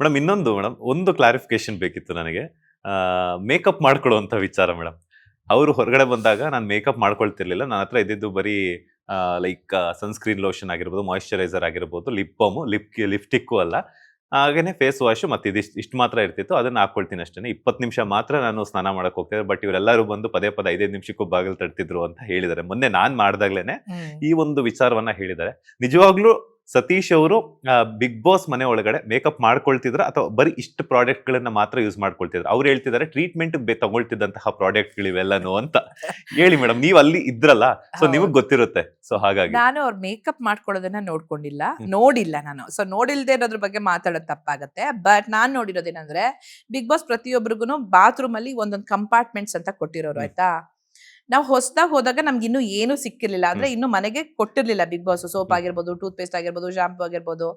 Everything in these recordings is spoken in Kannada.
ಮೇಡಮ್ ಇನ್ನೊಂದು ಮೇಡಮ್ ಒಂದು ಕ್ಲಾರಿಫಿಕೇಶನ್ ಬೇಕಿತ್ತು ನನಗೆ. ಮೇಕಪ್ ಮಾಡ್ಕೊಳ್ಳುವಂತ ವಿಚಾರ ಮೇಡಮ್. ಅವರು ಹೊರಗಡೆ ಬಂದಾಗ ನಾನು ಮೇಕಪ್ ಮಾಡ್ಕೊಳ್ತಿರ್ಲಿಲ್ಲ. ನನ್ನ ಹತ್ರ ಇದ್ದಿದ್ದು ಬರೀ ಲೈಕ್ ಸನ್ಸ್ಕ್ರೀನ್ ಲೋಷನ್ ಆಗಿರ್ಬೋದು, ಮಾಯಿಶ್ಚರೈಸರ್ ಆಗಿರ್ಬೋದು, ಲಿಪ್ ಬಾಮು, ಲಿಪ್ಸ್ಟಿಕ್ಕು ಅಲ್ಲ. ಹಾಗೇನೆ ಫೇಸ್ ವಾಶ್ ಮತ್ತೆ ಇಷ್ಟು ಮಾತ್ರ ಇರ್ತಿತ್ತು. ಅದನ್ನ ಹಾಕೊಳ್ತೀನಿ ಅಷ್ಟೇ. 20 ನಿಮಿಷ ಮಾತ್ರ ನಾನು ಸ್ನಾನ ಮಾಡಕ್ ಹೋಗ್ತಿದ್ದೆ. ಬಟ್ ಇವರೆಲ್ಲರೂ ಬಂದು ಪದೇ 5-5 ನಿಮಿಷಕ್ಕೂ ಬಾಗಿಲು ತಡ್ತಿದ್ರು ಅಂತ ಹೇಳಿದ್ದಾರೆ. ಮೊನ್ನೆ ನಾನ್ ಮಾಡ್ದಾಗ್ಲೇನೆ ಈ ಒಂದು ವಿಚಾರವನ್ನ ಹೇಳಿದ್ದಾರೆ. ನಿಜವಾಗ್ಲೂ ಸತೀಶ್ ಅವರು ಬಿಗ್ ಬಾಸ್ ಮನೆ ಒಳಗಡೆ ಮೇಕಪ್ ಮಾಡ್ಕೊಳ್ತಿದ್ರ ಅಥವಾ ಬರೀ ಇಷ್ಟು ಪ್ರಾಡಕ್ಟ್ ಗಳನ್ನ ಮಾತ್ರ ಯೂಸ್ ಮಾಡ್ಕೊಳ್ತಿದ್ರ? ಅವ್ರು ಹೇಳ್ತಿದ್ದಾರೆ ಟ್ರೀಟ್ಮೆಂಟ್ ತಗೊಳ್ತಿದ್ದಂತಹ ಪ್ರಾಡಕ್ಟ್ ಗಳಿವೆಲ್ಲನು ಅಂತ. ಹೇಳಿ ಮೇಡಮ್, ನೀವ್ ಅಲ್ಲಿ ಇದ್ರಲ್ಲ, ಸೊ ನಿಮಗ್ ಗೊತ್ತಿರುತ್ತೆ. ಸೊ ಹಾಗಾಗಿ ನಾನು ಅವ್ರ ಮೇಕಪ್ ಮಾಡ್ಕೊಳ್ಳೋದನ್ನ ನೋಡಿಲ್ಲ ನಾನು. ಸೊ ನೋಡಿಲ್ದೇ ಇರೋದ್ರ ಬಗ್ಗೆ ಮಾತಾಡೋದು ತಪ್ಪಾಗತ್ತೆ. ಬಟ್ ನಾನ್ ನೋಡಿರೋದೇನಂದ್ರೆ, ಬಿಗ್ ಬಾಸ್ ಪ್ರತಿಯೊಬ್ಬರಿಗೂ ಬಾತ್ರೂಮ್ ಅಲ್ಲಿ ಒಂದೊಂದು ಕಂಪಾರ್ಟ್ಮೆಂಟ್ಸ್ ಅಂತ ಕೊಟ್ಟಿರೋರು, ಆಯ್ತಾ. ನಾವು ಹೊಸದಾಗಿ ಹೋದಾಗ ನಮ್ಗೆ ಇನ್ನೂ ಏನು ಸಿಕ್ಕಿರ್ಲಿಲ್ಲ, ಅಂದ್ರೆ ಇನ್ನು ಮನೆಗೆ ಕೊಟ್ಟಿರ್ಲಿಲ್ಲ ಬಿಗ್ ಬಾಸ್. ಸೋಪ್ ಆಗಿರ್ಬೋದು, ಟೂತ್ ಪೇಸ್ಟ್ ಆಗಿರ್ಬೋದು, ಶಾಂಪೂ ಆಗಿರ್ಬೋದು.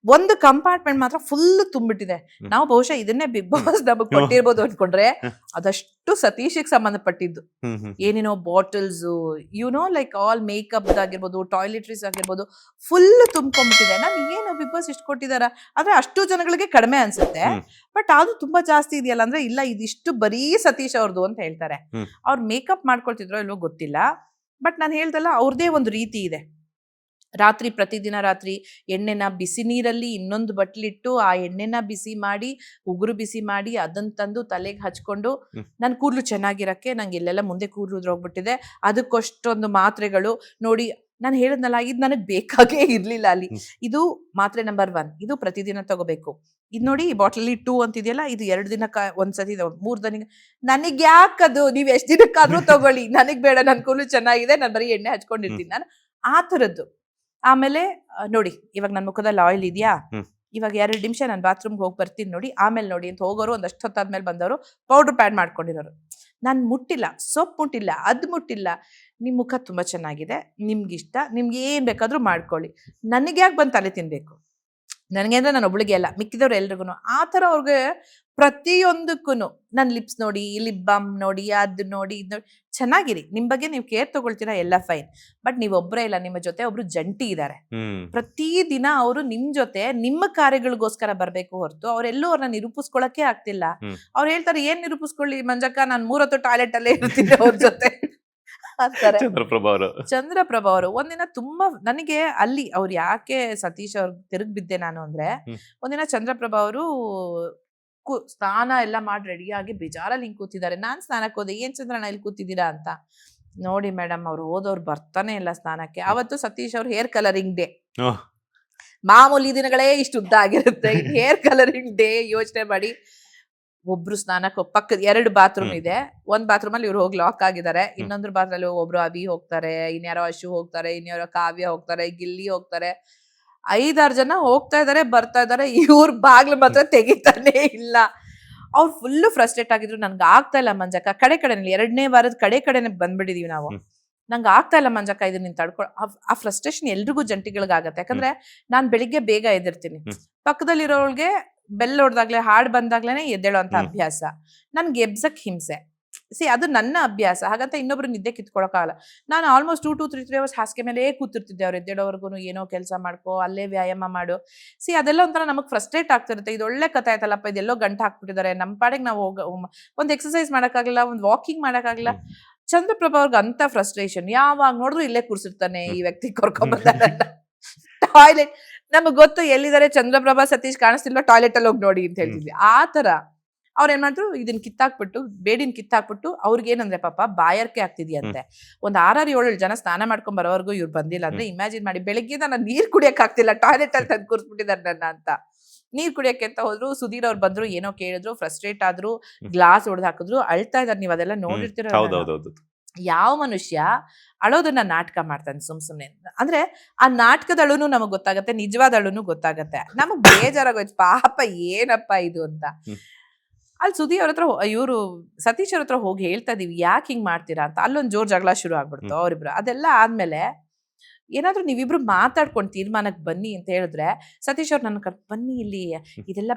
ಒಂದು ಕಂಪಾರ್ಟ್ಮೆಂಟ್ ಮಾತ್ರ ಫುಲ್ ತುಂಬಿಟ್ಟಿದೆ. ನಾವು ಬಹುಶಃ ಇದನ್ನೇ ಬಿಗ್ ಬಾಸ್ ನಮಗ್ ಕೊಟ್ಟಿರ್ಬೋದು ಅನ್ಕೊಂಡ್ರೆ, ಅದಷ್ಟು ಸತೀಶಿಗೆ ಸಂಬಂಧಪಟ್ಟಿದ್ದು. ಏನೇನೋ ಬಾಟಲ್ಸ್, ಲೈಕ್ ಆಲ್ ಮೇಕಪ್ ಆಗಿರ್ಬೋದು, ಟಾಯ್ಲೆಟ್ರೀಸ್ ಆಗಿರ್ಬೋದು, ಫುಲ್ ತುಂಬ್ಕೊಂಡ್ಬಿಟ್ಟಿದೆ. ನಾನು ಏನು ಬಿಗ್ ಬಾಸ್ ಇಷ್ಟು ಕೊಟ್ಟಿದಾರ ಆದ್ರೆ ಅಷ್ಟು ಜನಗಳಿಗೆ ಕಡಿಮೆ ಅನ್ಸುತ್ತೆ. ಬಟ್ ಅದು ತುಂಬಾ ಜಾಸ್ತಿ ಇದೆಯಲ್ಲ ಅಂದ್ರೆ, ಇಲ್ಲ ಇದಿಷ್ಟು ಬರೀ ಸತೀಶ್ ಅವ್ರದ್ದು ಅಂತ ಹೇಳ್ತಾರೆ. ಅವ್ರು ಮೇಕಪ್ ಮಾಡ್ಕೊಳ್ತಿದ್ರೋ ಇಲ್ವೋ ಗೊತ್ತಿಲ್ಲ. ಬಟ್ ನಾನು ಹೇಳ್ದಲ್ಲ, ಅವ್ರದೇ ಒಂದು ರೀತಿ ಇದೆ. ಪ್ರತಿದಿನ ರಾತ್ರಿ ಎಣ್ಣೆನ ಬಿಸಿ ನೀರಲ್ಲಿ ಇನ್ನೊಂದು ಬಟ್ಲಿಟ್ಟು ಆ ಎಣ್ಣೆನ ಬಿಸಿ ಮಾಡಿ, ಉಗುರು ಬಿಸಿ ಮಾಡಿ, ಅದನ್ನ ತಂದು ತಲೆಗೆ ಹಚ್ಕೊಂಡು, ನನ್ ಕೂದಲು ಚೆನ್ನಾಗಿರಕ್ಕೆ, ನಂಗೆ ಎಲ್ಲೆಲ್ಲ ಮುಂದೆ ಕೂದಲು ಉದ್ರೋಗ್ಬಿಟ್ಟಿದೆ, ಅದಕ್ಕೋಷ್ಟೊಂದು ಮಾತ್ರೆಗಳು ನೋಡಿ. ನಾನು ಹೇಳಿದ್ನಲ್ಲ, ಇದು ನನಗೆ ಬೇಕಾಗೇ ಇರ್ಲಿಲ್ಲ ಅಲ್ಲಿ. ಇದು ಮಾತ್ರೆ ನಂಬರ್ 1, ಇದು ಪ್ರತಿದಿನ ತಗೋಬೇಕು. ಇದು ನೋಡಿ, ಈ ಬಾಟ್ಲಲ್ಲಿ 2 ಅಂತಿದೆಯಲ್ಲ, ಇದು 2 ದಿನಕ್ಕೆ ಒಂದ್ಸತಿ, 3 ದಿನ. ನನಗ್ ಯಾಕದು? ನೀವ್ ಎಷ್ಟ್ ದಿನಕ್ಕಾದ್ರೂ ತಗೊಳ್ಳಿ, ನನಗ್ ಬೇಡ. ನನ್ ಕೂದಲು ಚೆನ್ನಾಗಿದೆ, ನಾನು ಬರೀ ಎಣ್ಣೆ ಹಚ್ಕೊಂಡಿರ್ತೀನಿ ನಾನು, ಆ ಥರದ್ದು. ಆಮೇಲೆ ನೋಡಿ, ಇವಾಗ ನನ್ನ ಮುಖದಲ್ಲಿ ಆಯಿಲ್ ಇದೆಯಾ, ಇವಾಗ 2 ನಿಮಿಷ ನಾನು ಬಾತ್ರೂಮ್ಗೆ ಹೋಗಿ ಬರ್ತೀನಿ ನೋಡಿ, ಆಮೇಲೆ ನೋಡಿ ಅಂತ ಹೋಗೋರು, ಒಂದಷ್ಟು ಹೊತ್ತಾದ್ಮೇಲೆ ಬಂದವರು ಪೌಡರ್ ಪ್ಯಾಡ್ ಮಾಡ್ಕೊಂಡಿರೋರು. ನಾನು ಮುಟ್ಟಿಲ್ಲ, ಸೋಪ್ ಮುಟ್ಟಿಲ್ಲ, ಅದು ಮುಟ್ಟಿಲ್ಲ. ನಿಮ್ ಮುಖ ತುಂಬಾ ಚೆನ್ನಾಗಿದೆ, ನಿಮ್ಗಿಷ್ಟ, ನಿಮ್ಗೆ ಏನ್ ಬೇಕಾದ್ರೂ ಮಾಡ್ಕೊಳ್ಳಿ, ನನಗೆ ಯಾಕೆ ಬಂದು ತಲೆ ತಿನ್ಬೇಕು? ನನಗೆ ಅಂದ್ರೆ ನಾನು ಒಬ್ಳಿಗೆ ಅಲ್ಲ, ಮಿಕ್ಕಿದವ್ರು ಎಲ್ರಿಗೂ ಆ ಥರ. ಅವ್ರಿಗೆ ಪ್ರತಿಯೊಂದಕ್ಕೂ ನನ್ನ ಲಿಪ್ಸ್ ನೋಡಿ, ಲಿಪ್ ಬಾಮ್ ನೋಡಿ, ಅದು ನೋಡಿ, ಇದು ನೋಡಿ, ಚೆನ್ನಾಗಿರಿ. ನಿಮ್ ಬಗ್ಗೆ ನೀವು ಕೇರ್ ತಗೊಳ್ತೀರಾ, ಎಲ್ಲ ಫೈನ್. ಬಟ್ ನೀವ್ ಒಬ್ರೇ ಇಲ್ಲ, ನಿಮ್ಮ ಜೊತೆ ಒಬ್ರು ಜಂಟಿ ಇದ್ದಾರೆ. ಪ್ರತಿದಿನ ಅವರು ನಿಮ್ ಜೊತೆ ನಿಮ್ಮ ಕಾರ್ಯಗಳಿಗೋಸ್ಕರ ಬರ್ಬೇಕು ಹೊರತು ಅವ್ರೆಲ್ಲೂ ಅವ್ರನ್ನ ನಿರೂಪಿಸ್ಕೊಳಕ್ಕೆ ಆಗ್ತಿಲ್ಲ. ಅವ್ರು ಹೇಳ್ತಾರೆ, ಏನ್ ನಿರೂಪಿಸ್ಕೊಳ್ಳಿ ಮಂಜಕ್ಕ, ನಾನು 3 ಹೊತ್ತು ಟಾಯ್ಲೆಟ್ ಅಲ್ಲೇ ಇರ್ತೀನಿ ಅವ್ರ ಜೊತೆ ಅಂತಾರೆ. ಚಂದ್ರಪ್ರಭಾ ಅವರು ಒಂದಿನ ತುಂಬಾ ನನಗೆ ಅಲ್ಲಿ ಅವ್ರು ಯಾಕೆ ಸತೀಶ್ ಅವ್ರ ತಿರುಗ್ ಬಿದ್ದೆ ನಾನು ಅಂದ್ರೆ, ಒಂದಿನ ಚಂದ್ರಪ್ರಭಾ ಅವರು ಸ್ನಾನ ಎಲ್ಲ ಮಾಡಿ ರೆಡಿಯಾಗಿ ಬೇಜಾರಲ್ಲಿ ಹಿಂಗ್ ಕೂತಿದ್ದಾರೆ. ನಾನ್ ಸ್ನಾನಕ್ಕೆ ಹೋದೆ, ಏನ್ ಚಂದ್ರಣ್ಣ ಇಲ್ಲಿ ಕೂತಿದ್ದೀರಾ ಅಂತ. ನೋಡಿ ಮೇಡಮ್, ಅವ್ರು ಹೋದವ್ರು ಬರ್ತಾನೆ ಇಲ್ಲ ಸ್ನಾನಕ್ಕೆ. ಅವತ್ತು ಸತೀಶ್ ಅವ್ರ ಹೇರ್ ಕಲರಿಂಗ್ ಡೇ. ಮಾಮೂಲಿ ದಿನಗಳೇ ಇಷ್ಟು ಉದ್ದ ಆಗಿರುತ್ತೆ, ಹೇರ್ ಕಲರಿಂಗ್ ಡೇ ಯೋಚನೆ ಮಾಡಿ. ಒಬ್ರು ಸ್ನಾನಕ್ಕೆ ಪಕ್ಕದ 2 ಬಾತ್ರೂಮ್ ಇದೆ. ಒಂದ್ ಬಾತ್ರೂಮ್ ಅಲ್ಲಿ ಇವ್ರು ಹೋಗಿ ಲಾಕ್ ಆಗಿದ್ದಾರೆ, ಇನ್ನೊಂದ್ರ ಬಾತ್ರೂಮ್ ಅಲ್ಲಿ ಒಬ್ರು ಅಭಿ ಹೋಗ್ತಾರೆ, ಇನ್ಯಾರೋ ಅಶು ಹೋಗ್ತಾರೆ, ಇನ್ಯಾರೋ ಕಾವ್ಯ ಹೋಗ್ತಾರೆ, ಗಿಲ್ಲಿ ಹೋಗ್ತಾರೆ. 5-6 ಜನ ಹೋಗ್ತಾ ಇದಾರೆ, ಬರ್ತಾ ಇದಾರೆ. ಇವ್ರ ಬಾಗ್ಲು ಮಾತ್ರ ತೆಗಿತಾನೆ ಇಲ್ಲ. ಅವ್ರು ಫುಲ್ ಫ್ರಸ್ಟ್ರೇಟ್ ಆಗಿದ್ರು. ನನ್ಗೆ ಆಗ್ತಾ ಇಲ್ಲ ಮಂಜಕ್ಕ, ಕಡೆ 2ನೇ ವಾರದ ಕಡೆನೆ ಬಂದ್ಬಿಟ್ಟಿದೀವಿ ನಾವು. ನಂಗೆ ಆಗ್ತಾ ಇಲ್ಲ ಮಂಜಕ್ಕ, ಇದು ನೀನ್ ತಡ್ಕೊ. ಆ ಫ್ರಸ್ಟ್ರೇಷನ್ ಎಲ್ರಿಗೂ ಜಂಟಿಗಳಿಗಾಗತ್ತೆ. ಯಾಕಂದ್ರೆ ನಾನ್ ಬೆಳಿಗ್ಗೆ ಬೇಗ ಎದ್ದಿರ್ತೀನಿ, ಪಕ್ಕದಲ್ಲಿರೋಳ್ಗೆ ಬೆಲ್ ಹೊಡ್ದಾಗ್ಲೆ, ಹಾಡ್ ಬಂದಾಗ್ಲೇನೆ ಎದ್ದೇಳೋ ಅಂತ ಅಭ್ಯಾಸ. ನನ್ಗೆ ಎಬ್ಸಕ್ ಹಿಂಸೆ. ಅದು ನನ್ನ ಅಭ್ಯಾಸ. ಹಾಗಂತ ಇನ್ನೊಬ್ರು ನಿದ್ದೆ ಕಿತ್ಕೊಳಕ್ಕಾಗಲ್ಲ. ನಾನು ಆಲ್ಮೋಸ್ಟ್ 2 to 3 hours ಹಾಸಿಗೆ ಮೇಲೆ ಕೂತಿರ್ತಿದ್ದೆ. ಅವ್ರು ಎದ್ದೇಳೋವರೆಗೂ ಏನೋ ಕೆಲಸ ಮಾಡ್ಕೋ, ಅಲ್ಲೇ ವ್ಯಾಯಾಮ ಮಾಡು. ಅದೆಲ್ಲ ಒಂಥರ ನಮಗ್ ಫ್ರಸ್ಟ್ರೇಟ್ ಆಗ್ತಿರುತ್ತೆ. ಇದು ಒಳ್ಳೆ ಕಥೆ ಆಯ್ತಲ್ಲಪ್ಪ, ಇದೆಲ್ಲೋ ಗಂಟು ಹಾಕ್ಬಿಟ್ಟಿದ್ದಾರೆ, ನಮ್ಮ ಪಾಡಿಗೆ ನಾವು ಒಂದ್ ಎಕ್ಸರ್ಸೈಸ್ ಮಾಡಕ್ಕಾಗಲ್ಲ, ಒಂದ್ ವಾಕಿಂಗ್ ಮಾಡಕ್ಕಾಗಲ್ಲ. ಚಂದ್ರಪ್ರಭಾ ಅವ್ರಿಗೆ ಅಂತ ಫ್ರಸ್ಟ್ರೇಷನ್. ಯಾವಾಗ ನೋಡಿದ್ರು ಇಲ್ಲೇ ಕೂರ್ಸಿರ್ತಾನೆ ಈ ವ್ಯಕ್ತಿ, ಕರ್ಕೊಂಡ್ಬಂದ ಟಾಯ್ಲೆಟ್. ನಮಗ್ ಗೊತ್ತು ಎಲ್ಲಿದ್ದಾರೆ ಚಂದ್ರಪ್ರಭಾ, ಸತೀಶ್ ಕಾಣಿಸ್ತಿಲ್ವಾ, ಟಾಯ್ಲೆಟ್ ಅಲ್ಲಿ ಹೋಗಿ ನೋಡಿ ಅಂತ ಹೇಳ್ತಿದ್ವಿ. ಆ ತರ ಅವ್ರ ಏನ್ ಮಾಡಿದ್ರು, ಇದನ್ನ ಕಿತ್ತಾಕ್ಬಿಟ್ಟು, ಬೇಡಿನ ಕಿತ್ತಾಕ್ಬಿಟ್ಟು, ಅವ್ರಿಗೆ ಏನಂದ್ರೆ ಪಾಪ ಬಾಯರ್ಕೆ ಆಗ್ತಿದ್ಯಂತೆ. ಒಂದ್ 6-7 ಜನ ಸ್ನಾನ ಮಾಡ್ಕೊಂಡ್ ಬರೋವರೆಗೂ ಇವ್ರು ಬಂದಿಲ್ಲ ಅಂದ್ರೆ ಇಮ್ಯಾಜಿನ್ ಮಾಡಿ. ಬೆಳಗ್ಗೆ ನಾನು ನೀರ್ ಕುಡಿಯಕ್ ಆಗ್ತಿಲ್ಲ, ಟಾಯ್ಲೆಟ್ ಅಲ್ಲಿ ತಂದು ಕೂರ್ಸ್ಬಿಟ್ಟಿದ್ದಾರೆ ನನ್ನ ಅಂತ. ನೀರ್ ಕುಡಿಯಕ್ಕೆ ಅಂತ ಹೋದ್ರು, ಸುಧೀರ್ ಅವ್ರು ಬಂದ್ರು, ಏನೋ ಕೇಳಿದ್ರು, ಫ್ರಸ್ಟ್ರೇಟ್ ಆದ್ರು, ಗ್ಲಾಸ್ ಹೊಡೆದ್ ಹಾಕಿದ್ರು, ಅಳ್ತಾ ಇದಾರೆ. ನೀವ್ ಅದೆಲ್ಲ ನೋಡಿರ್ತೀರ. ಯಾವ ಮನುಷ್ಯ ಅಳೋದನ್ನ ನಾಟಕ ಮಾಡ್ತಾನೆ ಸುಮ್ನೆ ಅಂದ್ರೆ, ಆ ನಾಟಕದ ಅಳುನು ನಮಗ್ ಗೊತ್ತಾಗತ್ತೆ, ನಿಜವಾದ ಅಳುನು ಗೊತ್ತಾಗತ್ತೆ. ನಮಗ್ ಬೇಜಾರಾಗೋಯ್ತು, ಪಾಪ ಏನಪ್ಪ ಇದು ಅಂತ. ಅಲ್ಲಿ ಸುಧಿ ಅವ್ರ ಹತ್ರ, ಇವರು ಸತೀಶ್ ಅವ್ರ ಹತ್ರ ಹೋಗಿ ಹೇಳ್ತಾ ಇದೀವಿ, ಯಾಕೆ ಹಿಂಗ್ ಮಾಡ್ತೀರಾ ಅಂತ. ಅಲ್ಲೊಂದ್ ಜೋರ್ ಜಗಳ ಶುರು ಆಗ್ಬಿಡ್ತು ಅವ್ರಿಬ್ರು. ಅದೆಲ್ಲ ಆದ್ಮೇಲೆ ಏನಾದ್ರೂ ನೀವಿಬ್ರು ಮಾತಾಡ್ಕೊಂಡು ತೀರ್ಮಾನಕ್ಕೆ ಬನ್ನಿ ಅಂತ ಹೇಳಿದ್ರೆ, ಸತೀಶ್ ಅವ್ರು ನನ್ನ ಬನ್ನಿ ಇಲ್ಲಿ, ಇದೆಲ್ಲ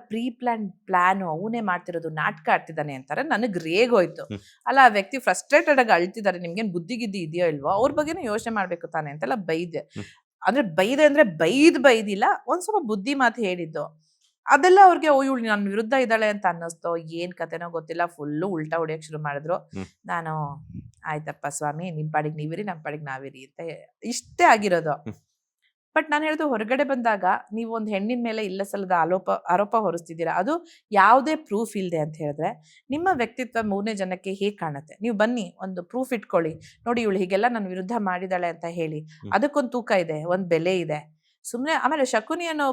ಪ್ಲಾನು, ಅವನೇ ಮಾಡ್ತಿರೋದು, ನಾಟಕ ಆಡ್ತಿದ್ದಾನೆ ಅಂತಾರೆ. ನನಗ್ ರೇಗೋಯ್ತು. ಅಲ್ಲ, ಆ ವ್ಯಕ್ತಿ ಫ್ರಸ್ಟ್ರೇಟೆಡ್ ಆಗಿ ಅಳ್ತಿದ್ದಾರೆ, ನಿಮ್ಗೇನ್ ಬುದ್ಧಿಗಿದ್ದಿ ಇದೆಯೋ ಇಲ್ವೋ, ಅವ್ರ ಬಗ್ಗೆನೂ ಯೋಚನೆ ಮಾಡ್ಬೇಕು ತಾನೆ ಅಂತೆಲ್ಲ ಬೈದೆ. ಅಂದ್ರೆ ಬೈದಿಲ್ಲ, ಒಂದ್ ಸ್ವಲ್ಪ ಬುದ್ಧಿ ಮಾತು ಹೇಳಿದ್ದು. ಅದೆಲ್ಲ ಅವ್ರಿಗೆ ಇವಳು ನನ್ನ ವಿರುದ್ಧ ಇದ್ದಾಳೆ ಅಂತ ಅನ್ನಿಸ್ತು. ಏನ್ ಕತೆನೋ ಗೊತ್ತಿಲ್ಲ, ಫುಲ್ಲು ಉಲ್ಟಾ ಹೊಡಿಯಕ್ ಶುರು ಮಾಡಿದ್ರು. ಹ್ಮ್. ನಾನು ಆಯ್ತಪ್ಪ ಸ್ವಾಮಿ, ನಿಮ್ ಪಾಡಿಗೆ ನೀವಿರಿ, ನಮ್ಮ ಪಾಡಿಗೆ ನಾವಿರಿ ಅಂತ ಇಷ್ಟೇ ಆಗಿರೋದು. ಹ್ಮ್. ಬಟ್ ನಾನು ಹೇಳುದು, ಹೊರಗಡೆ ಬಂದಾಗ ನೀವು ಒಂದು ಹೆಣ್ಣಿನ ಮೇಲೆ ಇಲ್ಲ ಸಲ್ಲದ ಆರೋಪ ಹೊರಿಸ್ತಿದ್ದೀರಾ, ಅದು ಯಾವುದೇ ಪ್ರೂಫ್ ಇಲ್ಲದೆ ಅಂತ ಹೇಳಿದ್ರೆ ನಿಮ್ಮ ವ್ಯಕ್ತಿತ್ವ ಮೂರನೇ ಜನಕ್ಕೆ ಹೇಗೆ ಕಾಣುತ್ತೆ? ನೀವು ಬನ್ನಿ, ಒಂದು ಪ್ರೂಫ್ ಇಟ್ಕೊಳ್ಳಿ, ನೋಡಿ ಇವಳು ಹೀಗೆಲ್ಲ ನನ್ನ ವಿರುದ್ಧ ಮಾಡಿದಾಳೆ ಅಂತ ಹೇಳಿ. ಅದಕ್ಕೊಂದು ತೂಕ ಇದೆ, ಒಂದು ಬೆಲೆ ಇದೆ. ಸುಮ್ಮನೆ ಆಮೇಲೆ ಶಕುನಿ ಅನ್ನೋ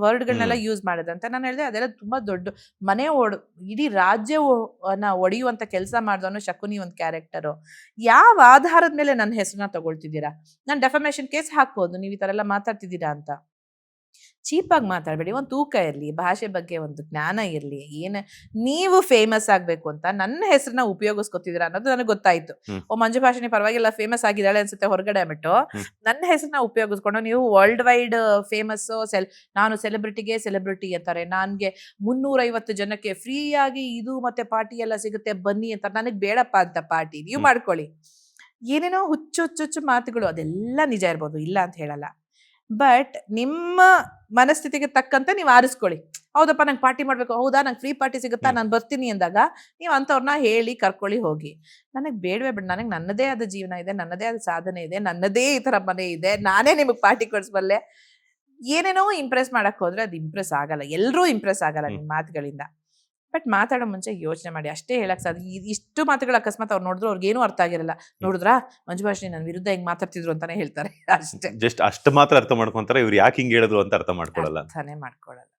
ವರ್ಡ್ಗಳನ್ನೆಲ್ಲ ಯೂಸ್ ಮಾಡಿದಂತೆ. ನಾನು ಹೇಳಿದೆ ಅದೆಲ್ಲ ತುಂಬಾ ದೊಡ್ಡ ಮನೆ ಇಡೀ ರಾಜ್ಯ ಒಡೆಯುವಂತ ಕೆಲಸ ಮಾಡಿದವನು ಶಕುನಿ ಒಂದು ಕ್ಯಾರೆಕ್ಟರು. ಯಾವ ಆಧಾರದ ಮೇಲೆ ನನ್ನ ಹೆಸರನ್ನ ತಗೊಳ್ತಿದ್ದೀರಾ? ನಾನು ಡೆಫಮೇಷನ್ ಕೇಸ್ ಹಾಕ್ಬೋದು, ನೀವು ಈ ತರ ಎಲ್ಲ ಮಾತಾಡ್ತಿದ್ದೀರಾ ಅಂತ. ಚೀಪಾಗಿ ಮಾತಾಡಬೇಡಿ, ಒಂದು ತೂಕ ಇರಲಿ, ಭಾಷೆ ಬಗ್ಗೆ ಒಂದು ಜ್ಞಾನ ಇರಲಿ. ನೀವು ಫೇಮಸ್ ಆಗಬೇಕು ಅಂತ ನನ್ನ ಹೆಸರನ್ನ ಉಪಯೋಗಿಸ್ಕೊತಿದ್ದೀರಾ ಅನ್ನೋದು ನನಗೆ ಗೊತ್ತಾಯ್ತು. ಓ, ಮಂಜು ಭಾಷಿಣಿ ಪರವಾಗಿಲ್ಲ, ಫೇಮಸ್ ಆಗಿದ್ದಾಳೆ ಅನ್ಸುತ್ತೆ ಹೊರಗಡೆ ಬಿಟ್ಟು ನನ್ನ ಹೆಸರನ್ನ ಉಪಯೋಗಿಸ್ಕೊಂಡು ನೀವು ವರ್ಲ್ಡ್ ವೈಡ್ ಫೇಮಸ್, ನಾನು ಸೆಲೆಬ್ರಿಟಿ ಅಂತಾರೆ, ನನಗೆ 350 ಜನಕ್ಕೆ ಫ್ರೀ ಆಗಿ ಇದು ಮತ್ತೆ ಪಾರ್ಟಿ ಎಲ್ಲ ಸಿಗುತ್ತೆ ಬನ್ನಿ ಅಂತ. ನನಗೆ ಬೇಡಪ್ಪ ಅಂತ ಪಾರ್ಟಿ, ನೀವು ಮಾಡ್ಕೊಳ್ಳಿ. ಏನೇನೋ ಹುಚ್ಚು ಮಾತುಗಳು, ಅದೆಲ್ಲ ನಿಜ ಇರ್ಬೋದು, ಇಲ್ಲ ಅಂತ ಹೇಳಲ್ಲ. ಬಟ್ ನಿಮ್ಮ ಮನಸ್ಥಿತಿಗೆ ತಕ್ಕಂತೆ ನೀವು ಆರಿಸ್ಕೊಳ್ಳಿ. ಹೌದಪ್ಪ, ನಂಗೆ ಪಾರ್ಟಿ ಮಾಡ್ಬೇಕು, ಹೌದಾ ನಂಗೆ ಫ್ರೀ ಪಾರ್ಟಿ ಸಿಗುತ್ತಾ, ನಾನು ಬರ್ತೀನಿ ಅಂದಾಗ ನೀವು ಅಂಥವ್ರನ್ನ ಹೇಳಿ ಕರ್ಕೊಳ್ಳಿ ಹೋಗಿ. ನನಗೆ ಬೇಡವೇ ಬೇಡ, ನನಗೆ ನನ್ನದೇ ಆದ ಜೀವನ ಇದೆ, ನನ್ನದೇ ಆದ ಸಾಧನೆ ಇದೆ, ನನ್ನದೇ ಈ ಥರ ಮನೆ ಇದೆ, ನಾನೇ ನಿಮಗೆ ಪಾರ್ಟಿ ಕೊಡಿಸ್ಬಲ್ಲೆ. ಏನೇನೋ ಇಂಪ್ರೆಸ್ ಮಾಡಕ್ ಹೋದ್ರೆ ಅದು ಇಂಪ್ರೆಸ್ ಆಗಲ್ಲ, ಎಲ್ಲರೂ ಇಂಪ್ರೆಸ್ ಆಗಲ್ಲ ನಿಮ್ಮ ಮಾತುಗಳಿಂದ. ಬಟ್ ಮಾತಾಡೋ ಮುಂಚೆ ಯೋಚನೆ ಮಾಡಿ, ಅಷ್ಟೇ ಹೇಳಕ್ ಸಾಧ್ಯ. ಇಷ್ಟು ಮಾತುಗಳು ಅಕಸ್ಮಾತ್ ಅವ್ರು ನೋಡಿದ್ರು ಅವ್ರಿಗೆ ಏನೂ ಅರ್ಥ ಆಗಿರಲ್ಲ. ನೋಡಿದ್ರಾ ಮಂಜು ಭಾಷಿಣಿ ನನ್ನ ವಿರುದ್ಧ ಹೆಂಗ್ ಮಾತಾಡ್ತಿದ್ರು ಅಂತಾನೆ ಹೇಳ್ತಾರೆ ಅಷ್ಟೇ. ಜಸ್ಟ್ ಅಷ್ಟು ಮಾತ್ರ ಅರ್ಥ ಮಾಡ್ಕೊಂತಾರೆ, ಇವ್ರು ಯಾಕೆ ಹಿಂಗ್ ಹೇಳಿದ್ರು ಅಂತ ಅರ್ಥ ಮಾಡ್ಕೊಳ್ಳಲ್ಲ. ಅರ್ಥನೇ ಮಾಡ್ಕೊಳ್ಳಲ್ಲ.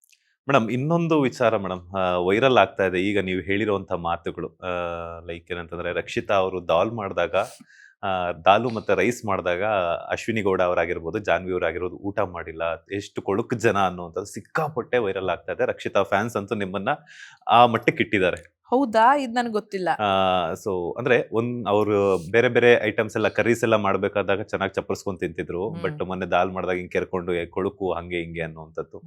ಮೇಡಮ್, ಇನ್ನೊಂದು ವಿಚಾರ ಮೇಡಮ್, ವೈರಲ್ ಆಗ್ತಾ ಇದೆ ಈಗ ನೀವು ಹೇಳಿರುವಂತ ಮಾತುಗಳು. ಲೈಕ್ ಏನಂತಂದ್ರೆ, ರಕ್ಷಿತಾ ಅವರು ದಾಲು ಮತ್ತೆ ರೈಸ್ ಮಾಡಿದಾಗ ಅಶ್ವಿನಿ ಗೌಡ ಅವರಾಗಿರ್ಬೋದು, ಜಾನ್ವಿ ಅವರಾಗಿರ್ಬೋದು ಊಟ ಮಾಡಿಲ್ಲ, ಎಷ್ಟು ಕೊಳುಕು ಜನ ಅನ್ನುವಂಥದ್ದು ಸಿಕ್ಕಾಪಟ್ಟೆ ವೈರಲ್ ಆಗ್ತಾ ಇದೆ. ರಕ್ಷಿತಾ ಫ್ಯಾನ್ಸ್ ಅಂತೂ ನಿಮ್ಮನ್ನ ಆ ಮಟ್ಟಕ್ಕೆ ಇಟ್ಟಿದ್ದಾರೆ. ಹೌದಾ? ಇದು ನನಗೆ ಗೊತ್ತಿಲ್ಲ. ಸೊ ಅಂದ್ರೆ ಅವ್ರು ಬೇರೆ ಬೇರೆ ಐಟಮ್ಸ್ ಎಲ್ಲ, ಕರೀಸ್ ಎಲ್ಲ ಮಾಡ್ಬೇಕಾದಾಗ ಚೆನ್ನಾಗಿ ಚಪ್ಪರ್ಸ್ಕೊಂಡ್ ತಿಂತಿದ್ರು. ಬಟ್ ಮೊನ್ನೆ ದಾಲ್ ಮಾಡಿದಾಗ ಹಿಂಗ್ ಕೆರ್ಕೊಂಡು ಕೊಳುಕು ಹಂಗೆ ಹಿಂಗೆ ಅನ್ನುವಂಥದ್ದು.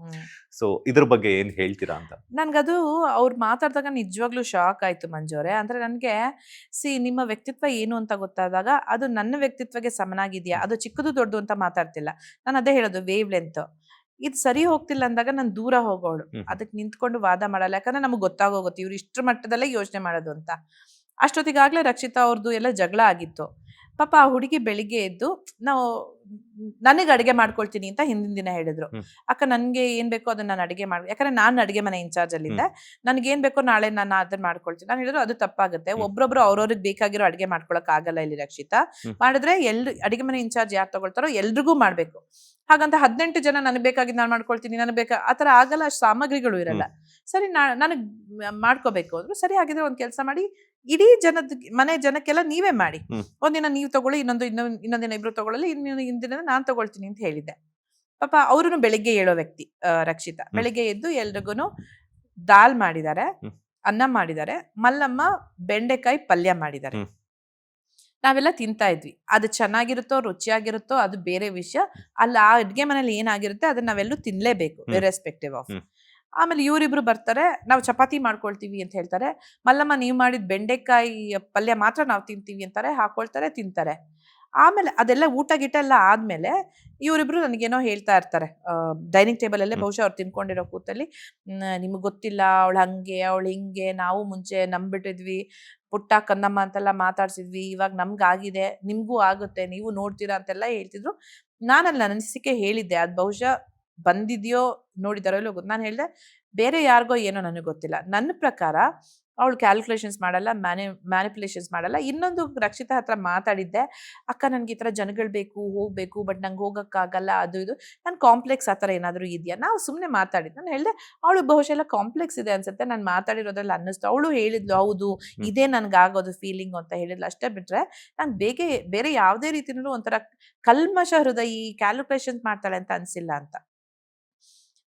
ಸೊ ಇದ್ರ ಬಗ್ಗೆ ಏನ್ ಹೇಳ್ತೀರಾ ಅಂತ. ನನ್ಗದು ಅವ್ರು ಮಾತಾಡಿದಾಗ ನಿಜವಾಗ್ಲೂ ಶಾಕ್ ಆಯ್ತು ಮಂಜೋರೆ. ಅಂದ್ರೆ ನನ್ಗೆ ನಿಮ್ಮ ವ್ಯಕ್ತಿತ್ವ ಏನು ಅಂತ ಗೊತ್ತಾದಾಗ ಅದು ನನ್ನ ವ್ಯಕ್ತಿತ್ವಗೆ ಸಮನಾಗಿದ್ಯಾ, ಅದು ಚಿಕ್ಕದು ದೊಡ್ಡದು ಅಂತ ಮಾತಾಡ್ತಿಲ್ಲ. ನಾನು ಅದೇ ಹೇಳೋದು, ವೇವ್ ಲೆಂತ್ ಇದು ಸರಿ ಹೋಗ್ತಿಲ್ಲ ಅಂದಾಗ ನಾನು ದೂರ ಹೋಗೋಳು, ಅದಕ್ಕೆ ನಿಂತ್ಕೊಂಡು ವಾದ ಮಾಡಲ್ಲ. ಯಾಕಂದ್ರೆ ನಮಗೆ ಗೊತ್ತಾಗೋಗುತ್ತೆ ಇವ್ರು ಇಷ್ಟ್ರ ಮಟ್ಟದಲ್ಲೇ ಯೋಚನೆ ಮಾಡೋದು ಅಂತ. ಅಷ್ಟೊತ್ತಿಗಾಗ್ಲೇ ರಕ್ಷಿತಾ ಅವ್ರದ್ದು ಎಲ್ಲ ಜಗಳ ಆಗಿತ್ತು. ಪಾಪ ಆ ಹುಡುಗಿ ಬೆಳಿಗ್ಗೆ ಎದ್ದು ನನಗೆ ಅಡಿಗೆ ಮಾಡ್ಕೊಳ್ತೀನಿ ಅಂತ ಹಿಂದಿನ ದಿನ ಹೇಳಿದ್ರು. ಅಕ್ಕ, ನನ್ಗೆ ಏನ್ ಬೇಕೋ ಅದನ್ನ ನಾನು ಅಡಿಗೆ ಯಾಕಂದ್ರೆ ನಾನು ಅಡಿಗೆ ಮನೆ ಇನ್ಚಾರ್ಜ್ ಅಲ್ಲಿದ್ದೆ, ನನ್ಗೆ ಏನ್ ಬೇಕೋ ನಾಳೆ ನಾನು ಅದನ್ನ ಮಾಡ್ಕೊಳ್ತೀನಿ. ನಾನು ಹೇಳಿದ್ರು ಅದು ತಪ್ಪಾಗುತ್ತೆ. ಒಬ್ಬೊಬ್ರು ಅವ್ರವ್ರಿಗೆ ಬೇಕಾಗಿರೋ ಅಡಿಗೆ ಮಾಡ್ಕೊಳಕ್ ಆಗಲ್ಲ ಇಲ್ಲಿ ರಕ್ಷಿತಾ. ಮಾಡಿದ್ರೆ ಅಡಿಗೆ ಮನೆ ಇನ್ಚಾರ್ಜ್ ಯಾರು ತಗೊಳ್ತಾರೋ ಎಲ್ರಿಗೂ ಮಾಡ್ಬೇಕು. ಹಾಗಂತ 18 ಜನ ನನಗೆ ಬೇಕಾಗಿದ್ದು ನಾನು ಮಾಡ್ಕೊಳ್ತೀನಿ, ನನಗೆ ಆತರ ಆಗಲ್ಲ, ಅಷ್ಟು ಸಾಮಗ್ರಿಗಳು ಇರಲ್ಲ. ಸರಿ, ನನಗ್ ಮಾಡ್ಕೋಬೇಕು ಅಂದ್ರು. ಸರಿ, ಹಾಗಿದ್ರೆ ಒಂದ್ ಕೆಲಸ ಮಾಡಿ, ಇಡೀ ಮನೆ ಜನಕ್ಕೆಲ್ಲ ನೀವೇ ಮಾಡಿ. ಒಂದಿನ ನೀವು ತಗೊಳ್ಳಿ, ಇನ್ನೊಂದಿನ ಇಬ್ರು ತಗೊಳ್ಳಿ, ಇನ್ನೊಂದಿನ ನಾನ್ ತಗೊಳ್ತೀನಿ ಅಂತ ಹೇಳಿದ್ದೆ. ಪಾಪ ಅವ್ರು ಬೆಳಿಗ್ಗೆ ಹೇಳೋ ವ್ಯಕ್ತಿ ರಕ್ಷಿತಾ. ಬೆಳಿಗ್ಗೆ ಎದ್ದು ಎಲ್ರಿಗೂ ದಾಲ್ ಮಾಡಿದ್ದಾರೆ, ಅನ್ನ ಮಾಡಿದ್ದಾರೆ, ಮಲ್ಲಮ್ಮ ಬೆಂಡೆಕಾಯಿ ಪಲ್ಯ ಮಾಡಿದ್ದಾರೆ. ನಾವೆಲ್ಲ ತಿಂತಾ ಇದ್ವಿ. ಅದು ಚೆನ್ನಾಗಿರುತ್ತೋ ರುಚಿಯಾಗಿರುತ್ತೋ ಅದು ಬೇರೆ ವಿಷಯ. ಅಲ್ಲಿ ಆ ಅಡ್ಗೆ ಮನೇಲಿ ಏನಾಗಿರುತ್ತೆ ಅದನ್ನ ನಾವೆಲ್ಲೂ ತಿನ್ಲೇಬೇಕು, ಇರ್ರೆಸ್ಪೆಕ್ಟಿವ್ ಆಫ್. ಆಮೇಲೆ ಇವರಿಬ್ರು ಬರ್ತಾರೆ, ನಾವು ಚಪಾತಿ ಮಾಡ್ಕೊಳ್ತೀವಿ ಅಂತ ಹೇಳ್ತಾರೆ. ಮಲ್ಲಮ್ಮ ನೀವು ಮಾಡಿದ ಬೆಂಡೆಕಾಯಿ ಪಲ್ಯ ಮಾತ್ರ ನಾವು ತಿಂತೀವಿ ಅಂತಾರೆ, ಹಾಕೊಳ್ತಾರೆ, ತಿಂತಾರೆ. ಆಮೇಲೆ ಅದೆಲ್ಲ ಊಟ ಗೀಟ ಎಲ್ಲ ಆದ್ಮೇಲೆ ಇವರಿಬ್ರು ನನಗೇನೋ ಹೇಳ್ತಾ ಇರ್ತಾರೆ ಡೈನಿಂಗ್ ಟೇಬಲ್ ಅಲ್ಲೇ. ಬಹುಶಃ ಅವ್ರು ತಿನ್ಕೊಂಡಿರೋ ಕೂತಲ್ಲಿ, ನಿಮ್ಗೆ ಗೊತ್ತಿಲ್ಲ ಅವಳು ಹಂಗೆ ಅವಳು ಹಿಂಗೆ, ನಾವು ಮುಂಚೆ ನಂಬಿಟ್ಟಿದ್ವಿ, ಪುಟ್ಟ ಕನ್ನಮ್ಮ ಅಂತೆಲ್ಲ ಮಾತಾಡ್ಸಿದ್ವಿ, ಇವಾಗ ನಮ್ಗಾಗಿದೆ, ನಿಮ್ಗೂ ಆಗುತ್ತೆ, ನೀವು ನೋಡ್ತೀರಾ ಅಂತೆಲ್ಲ ಹೇಳ್ತಿದ್ರು. ನಾನಲ್ಲಿ ನನ್ನ ಅನಿಸಿಕೆ ಹೇಳಿದ್ದೆ, ಅದು ಬಹುಶಃ ಬಂದಿದ್ಯೋ ನೋಡಿದಾರೋ ಇಲ್ಲೋ ಗೊತ್ತು. ನಾನು ಹೇಳಿದೆ, ಬೇರೆ ಯಾರಿಗೋ ಏನೋ ನನಗೆ ಗೊತ್ತಿಲ್ಲ, ನನ್ನ ಪ್ರಕಾರ ಅವಳು ಕ್ಯಾಲ್ಕುಲೇಷನ್ಸ್ ಮಾಡಲ್ಲ, ಮ್ಯಾನಿಪುಲೇಷನ್ಸ್ ಮಾಡಲ್ಲ. ಇನ್ನೊಂದು ರಕ್ಷಿತಾ ಹತ್ರ ಮಾತಾಡಿದ್ದೆ, ಅಕ್ಕ ನನ್ಗೆ ಈ ಥರ ಜನಗಳು ಬೇಕು, ಹೋಗ್ಬೇಕು, ಬಟ್ ನಂಗೆ ಹೋಗೋಕ್ಕಾಗಲ್ಲ, ಅದು ಇದು. ನನ್ನ ಕಾಂಪ್ಲೆಕ್ಸ್ ಆ ಥರ ಏನಾದರೂ ಇದೆಯಾ? ನಾವು ಸುಮ್ಮನೆ ಮಾತಾಡಿದ್ದು. ನಾನು ಹೇಳಿದೆ, ಅವಳು ಬಹುಶಃ ಎಲ್ಲ ಕಾಂಪ್ಲೆಕ್ಸ್ ಇದೆ ಅನ್ಸುತ್ತೆ, ನಾನು ಮಾತಾಡಿರೋದ್ರಲ್ಲಿ ಅನ್ನಿಸ್ತು. ಅವಳು ಹೇಳಿದ್ಲು, ಹೌದು ಇದೇ ನನ್ಗಾಗೋದು ಫೀಲಿಂಗು ಅಂತ ಹೇಳಿದ್ಲು. ಅಷ್ಟೇ ಬಿಟ್ರೆ ನಂಗೆ ಬೇರೆ ಯಾವುದೇ ರೀತಿಯಲ್ಲೂ ಒಂಥರ ಕಲ್ಮಶ ಹೃದಯಿ ಕ್ಯಾಲ್ಕುಲೇಷನ್ಸ್ ಮಾಡ್ತಾಳೆ ಅಂತ ಅನ್ಸಿಲ್ಲ ಅಂತ.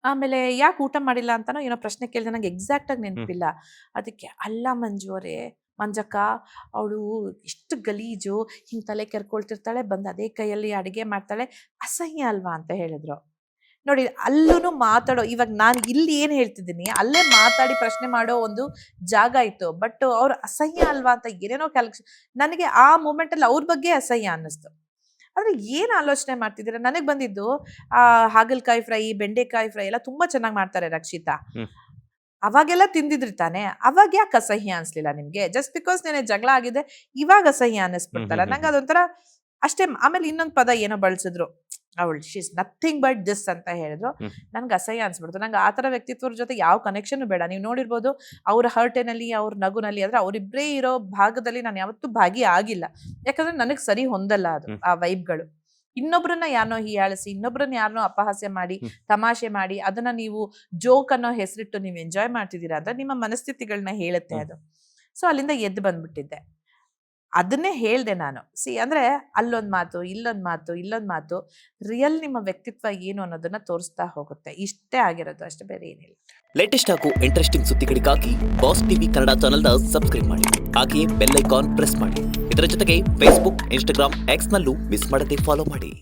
ಆಮೇಲೆ ಯಾಕೆ ಊಟ ಮಾಡಿಲ್ಲ ಅಂತಾನೋ ಏನೋ ಪ್ರಶ್ನೆ ಕೇಳಿದೆ, ನಂಗೆ ಎಕ್ಸಾಕ್ಟ್ ಆಗಿ ನೆನಪಿಲ್ಲ. ಅದಕ್ಕೆ, ಅಲ್ಲ ಮಂಜಕ್ಕ, ಅವಳು ಎಷ್ಟು ಗಲೀಜು, ಹಿಂಗೆ ತಲೆ ಕೆರ್ಕೊಳ್ತಿರ್ತಾಳೆ, ಬಂದು ಅದೇ ಕೈಯಲ್ಲಿ ಅಡಿಗೆ ಮಾಡ್ತಾಳೆ, ಅಸಹ್ಯ ಅಲ್ವಾ ಅಂತ ಹೇಳಿದ್ರು. ನೋಡಿ, ಅಲ್ಲೂ ಮಾತಾಡೋ, ಇವಾಗ ನಾನು ಇಲ್ಲಿ ಏನ್ ಹೇಳ್ತಿದ್ದೀನಿ ಅಲ್ಲೇ ಮಾತಾಡಿ ಪ್ರಶ್ನೆ ಮಾಡೋ ಒಂದು ಜಾಗ ಇತ್ತು. ಬಟ್ ಅವ್ರು ಅಸಹ್ಯ ಅಲ್ವಾ ಅಂತ ಏನೇನೋ ನನಗೆ ಆ ಮೂಮೆಂಟ್ ಅಲ್ಲಿ ಅವ್ರ ಬಗ್ಗೆ ಅಸಹ್ಯ ಅನ್ನಿಸ್ತು. ಆದ್ರೆ ಏನ್ ಆಲೋಚನೆ ಮಾಡ್ತಿದ್ದೀರಾ? ನನಗ್ ಬಂದಿದ್ದು ಹಾಗಲಕಾಯಿ ಫ್ರೈ, ಬೆಂಡೆಕಾಯಿ ಫ್ರೈ ಎಲ್ಲ ತುಂಬಾ ಚೆನ್ನಾಗಿ ಮಾಡ್ತಾರೆ ರಕ್ಷಿತಾ. ಹ್ಮ್. ಅವಾಗೆಲ್ಲ ತಿಂದಿದ್ರಿ ತಾನೆ, ಅವಾಗ ಯಾಕೆ ಅಸಹ್ಯ ಅನ್ಸ್ಲಿಲ್ಲ ನಿಮ್ಗೆ? ಜಸ್ಟ್ ಬಿಕಾಸ್ ನೆನೆ ಜಗಳ ಆಗಿದೆ ಇವಾಗ ಅಸಹ್ಯ ಅನ್ನಿಸ್ಬಿಡ್ತಲ್ಲ. ನಂಗೆ ಅದೊಂಥರ ಅಷ್ಟೇ. ಆಮೇಲೆ ಇನ್ನೊಂದ್ ಪದ ಏನೋ ಬಳಸಿದ್ರು, ಅವಳು ಶೀಸ್ ನಥಿಂಗ್ ಬಟ್ ದಿಸ್ ಅಂತ ಹೇಳಿದ್ರು. ನನ್ಗೆ ಅಸಹ್ಯ ಅನ್ಸ್ಬಿಡ್ತು. ನಂಗೆ ಆ ತರ ವ್ಯಕ್ತಿತ್ವದ ಜೊತೆ ಯಾವ ಕನೆಕ್ಷನ್ ಬೇಡ. ನೀವು ನೋಡಿರ್ಬೋದು ಅವ್ರ ಹರ್ಟೆನಲ್ಲಿ, ಅವ್ರ ನಗುನಲ್ಲಿ, ಅಂದ್ರೆ ಅವರಿಬ್ಬರೇ ಇರೋ ಭಾಗದಲ್ಲಿ ನಾನು ಯಾವತ್ತೂ ಭಾಗಿ ಆಗಿಲ್ಲ. ಯಾಕಂದ್ರೆ ನನಗ್ ಸರಿ ಹೊಂದಲ್ಲ ಅದು, ಆ ವೈಬ್ಗಳು. ಇನ್ನೊಬ್ರನ್ನ ಯಾರನ್ನೋ ಹೀಯಾಳಿಸಿ, ಇನ್ನೊಬ್ರನ್ನ ಯಾರನ್ನೋ ಅಪಹಾಸ್ಯ ಮಾಡಿ, ತಮಾಷೆ ಮಾಡಿ, ಅದನ್ನ ನೀವು ಜೋಕ್ ಅನ್ನೋ ಹೆಸರಿಟ್ಟು ನೀವು ಎಂಜಾಯ್ ಮಾಡ್ತಿದ್ದೀರಾ ಅಂದ್ರೆ ನಿಮ್ಮ ಮನಸ್ಥಿತಿಗಳನ್ನ ಹೇಳುತ್ತೆ ಅದು. ಸೊ ಅಲ್ಲಿಂದ ಎದ್ದು ಬಂದ್ಬಿಟ್ಟಿದ್ದೆ. ಅದನ್ನೇ ಹೇಳ್ದೆ ನಾನು. ಅಂದ್ರೆ ಅಲ್ಲೊಂದ್ ಮಾತು, ಇಲ್ಲೊಂದ್ ಮಾತು, ಇಲ್ಲೊಂದ್ ಮಾತು, ರಿಯಲ್ ನಿಮ್ಮ ವ್ಯಕ್ತಿತ್ವ ಏನು ಅನ್ನೋದನ್ನ ತೋರಿಸ್ತಾ ಹೋಗುತ್ತೆ. ಇಷ್ಟೇ ಆಗಿರೋದು, ಅಷ್ಟೇ, ಬೇರೆ ಏನಿಲ್ಲ. ಲೇಟೆಸ್ಟ್ ಹಾಗೂ ಇಂಟ್ರೆಸ್ಟಿಂಗ್ ಸುದ್ದಿಗಳಿಗಾಗಿ ಬಾಸ್ ಟಿವಿ ಕನ್ನಡ ಚಾನೆಲ್ನ ಸಬ್ಸ್ಕ್ರೈಬ್ ಮಾಡಿ. ಹಾಗೆಯೇ ಬೆಲ್ ಐಕಾನ್ ಪ್ರೆಸ್ ಮಾಡಿ. ಇದರ ಜೊತೆಗೆ ಫೇಸ್ಬುಕ್, ಇನ್ಸ್ಟಾಗ್ರಾಮ್, ಎಕ್ಸ್ ನಲ್ಲೂ ಮಿಸ್ ಮಾಡದೆ ಫಾಲೋ ಮಾಡಿ.